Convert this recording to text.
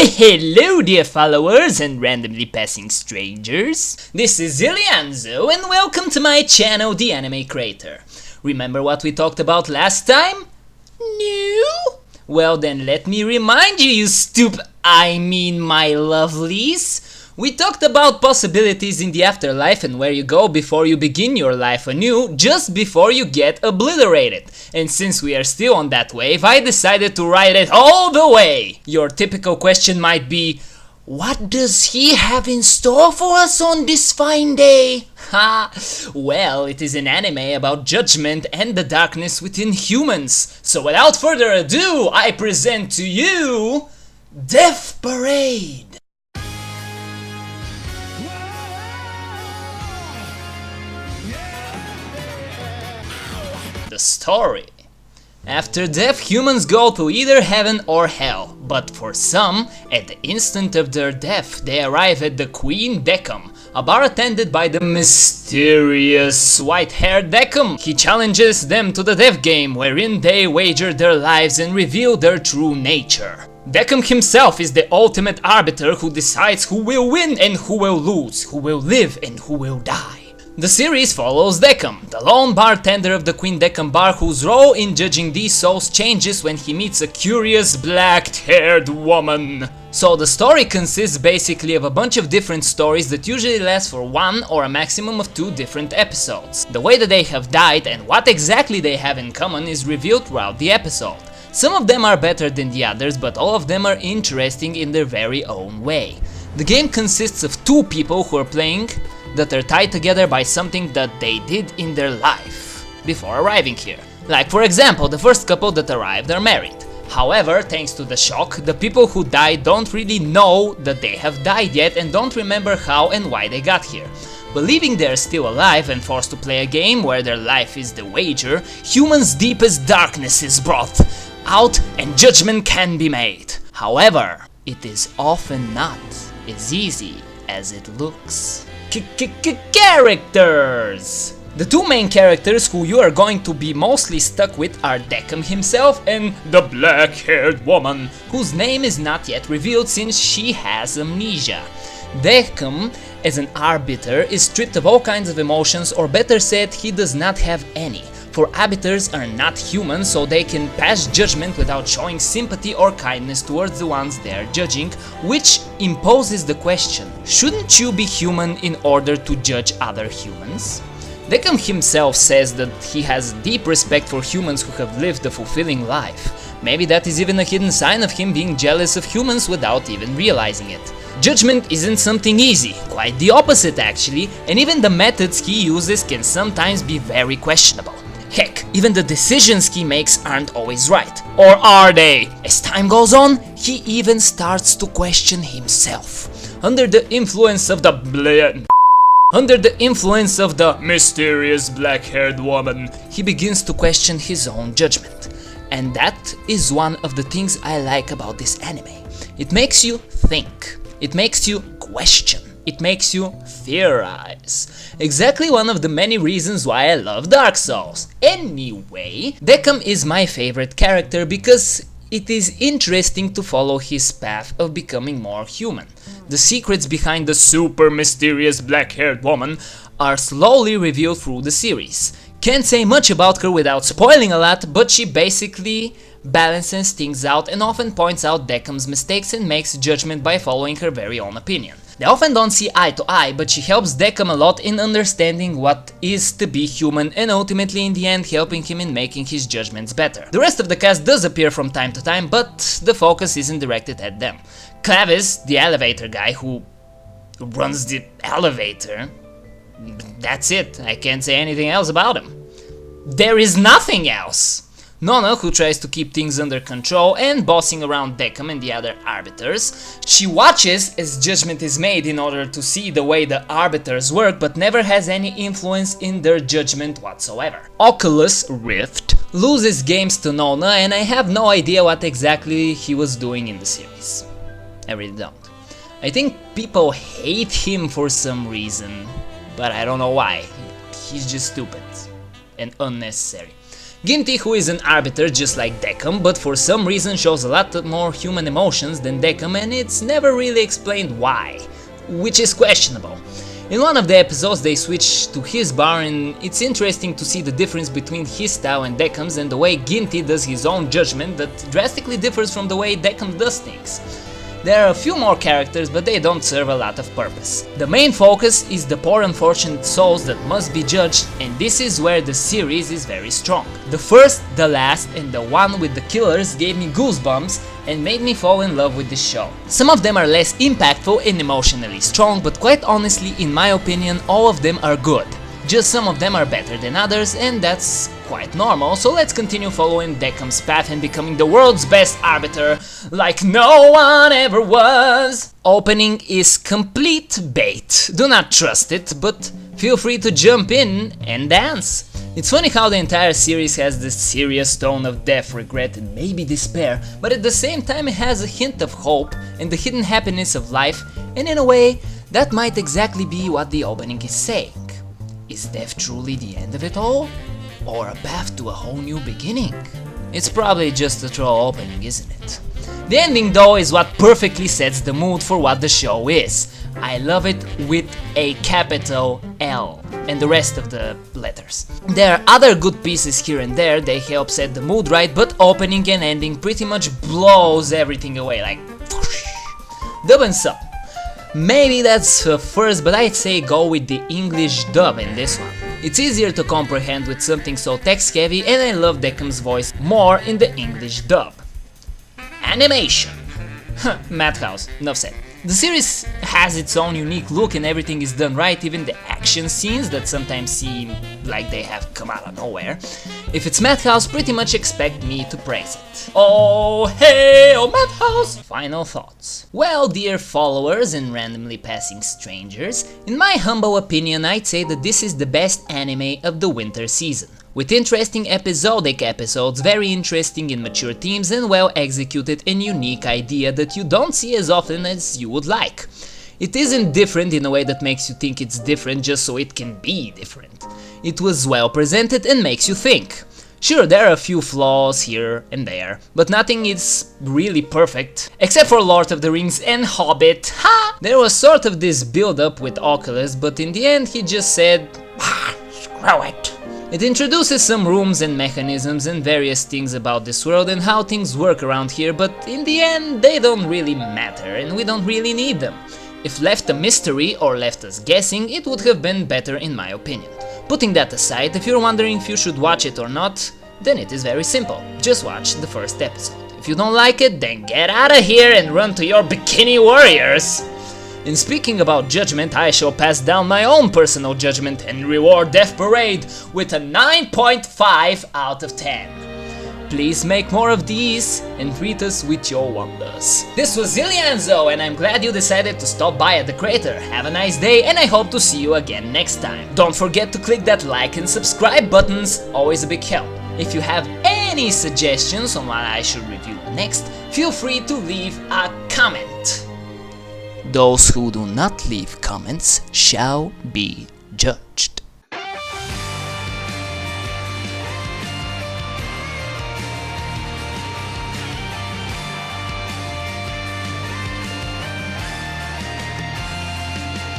Hello dear followers and randomly passing strangers, this is Ilianzo and welcome to my channel, The Anime Creator. Remember what we talked about last time? No? Well then let me remind you, my lovelies. We talked about possibilities in the afterlife and where you go before you begin your life anew, just before you get obliterated. And since we are still on that wave, I decided to ride it all the way. Your typical question might be, what does he have in store for us on this fine day? Ha! Well, it is an anime about judgment and the darkness within humans. So without further ado, I present to you Death Parade. The story. After death, humans go to either heaven or hell, but for some, at the instant of their death, they arrive at the Queen Decum, a bar attended by the mysterious white-haired Decum. He challenges them to the death game, wherein they wager their lives and reveal their true nature. Decum himself is the ultimate arbiter who decides who will win and who will lose, who will live and who will die. The series follows Decum, the lone bartender of the Queen Decum bar whose role in judging these souls changes when he meets a curious black-haired woman. So the story consists basically of a bunch of different stories that usually last for one or a maximum of 2 different episodes. The way that they have died and what exactly they have in common is revealed throughout the episode. Some of them are better than the others, but all of them are interesting in their very own way. The game consists of 2 people who are playing that are tied together by something that they did in their life before arriving here. Like for example, the first couple that arrived are married. However, thanks to the shock, the people who died don't really know that they have died yet and don't remember how and why they got here. Believing they're still alive and forced to play a game where their life is the wager, humans' deepest darkness is brought out and judgment can be made. However, it is often not as easy as it looks. Characters! The 2 main characters who you are going to be mostly stuck with are Decum himself and the black-haired woman, whose name is not yet revealed since she has amnesia. Decum, as an arbiter, is stripped of all kinds of emotions, or better said, he does not have any. For arbiters are not human, so they can pass judgment without showing sympathy or kindness towards the ones they are judging, which imposes the question, shouldn't you be human in order to judge other humans? Decum himself says that he has deep respect for humans who have lived a fulfilling life. Maybe that is even a hidden sign of him being jealous of humans without even realizing it. Judgment isn't something easy, quite the opposite actually, and even the methods he uses can sometimes be very questionable. Heck, even the decisions he makes aren't always right. Or are they? As time goes on, he even starts to question himself. Under the influence of the mysterious black-haired woman, he begins to question his own judgment. And that is one of the things I like about this anime. It makes you think. It makes you question. It makes you theorize. Exactly one of the many reasons why I love Dark Souls. Anyway, Decum is my favorite character because it is interesting to follow his path of becoming more human. The secrets behind the super mysterious black-haired woman are slowly revealed through the series. Can't say much about her without spoiling a lot, but she basically balances things out and often points out Decum's mistakes and makes judgment by following her very own opinion. They often don't see eye to eye, but she helps Decum a lot in understanding what is to be human and ultimately in the end helping him in making his judgments better. The rest of the cast does appear from time to time, but the focus isn't directed at them. Clavis, the elevator guy who runs the elevator, that's it, I can't say anything else about him. There is nothing else! Nona, who tries to keep things under control and bossing around Decum and the other arbiters. She watches as judgment is made in order to see the way the arbiters work, but never has any influence in their judgment whatsoever. Oculus Rift loses games to Nona, and I have no idea what exactly he was doing in the series. I really don't. I think people hate him for some reason, but I don't know why. He's just stupid and unnecessary. Ginty, who is an arbiter just like Deckham, but for some reason shows a lot more human emotions than Deckham, and it's never really explained why, which is questionable. In one of the episodes they switch to his bar, and it's interesting to see the difference between his style and Deckham's and the way Ginty does his own judgment that drastically differs from the way Deckham does things. There are a few more characters, but they don't serve a lot of purpose. The main focus is the poor unfortunate souls that must be judged, and this is where the series is very strong. The first, the last, and the one with the killers gave me goosebumps and made me fall in love with the show. Some of them are less impactful and emotionally strong, but quite honestly, in my opinion, all of them are good. Just some of them are better than others, and that's quite normal, so let's continue following Deckham's path and becoming the world's best arbiter like no one ever was. Opening is complete bait. Do not trust it, but feel free to jump in and dance. It's funny how the entire series has this serious tone of death, regret, and maybe despair, but at the same time it has a hint of hope and the hidden happiness of life, and in a way, that might exactly be what the opening is saying. Is death truly the end of it all? Or a path to a whole new beginning? It's probably just a troll opening, isn't it? The ending though is what perfectly sets the mood for what the show is. I love it with a capital L and the rest of the letters. There are other good pieces here and there, they help set the mood right, but opening and ending pretty much blows everything away, like whoosh. Dub and sub. Maybe that's first, but I'd say go with the English dub in this one. It's easier to comprehend with something so text heavy, and I love Deckham's voice more in the English dub. Animation. Madhouse, enough said. The series has its own unique look and everything is done right, even the action scenes that sometimes seem like they have come out of nowhere. If it's Madhouse, pretty much expect me to praise it. Oh hey, oh Madhouse! Final thoughts. Well, dear followers and randomly passing strangers, in my humble opinion I'd say that this is the best anime of the winter season. With interesting episodic episodes, very interesting and mature themes, and well executed and unique idea that you don't see as often as you would like. It isn't different in a way that makes you think it's different just so it can be different. It was well presented and makes you think. Sure, there are a few flaws here and there, but nothing is really perfect, except for Lord of the Rings and Hobbit. Ha! There was sort of this build-up with Oculus, but in the end he just said, screw it. It introduces some rooms and mechanisms and various things about this world and how things work around here, but in the end they don't really matter and we don't really need them. If left a mystery or left us guessing, it would have been better in my opinion. Putting that aside, if you're wondering if you should watch it or not, then it is very simple. Just watch the first episode. If you don't like it, then get out of here and run to your bikini warriors! And speaking about judgment, I shall pass down my own personal judgment and reward Death Parade with a 9.5 out of 10. Please make more of these and treat us with your wonders. This was Zilianzo and I'm glad you decided to stop by at the crater. Have a nice day and I hope to see you again next time. Don't forget to click that like and subscribe buttons, always a big help. If you have any suggestions on what I should review next, feel free to leave a comment. Those who do not leave comments shall be judged.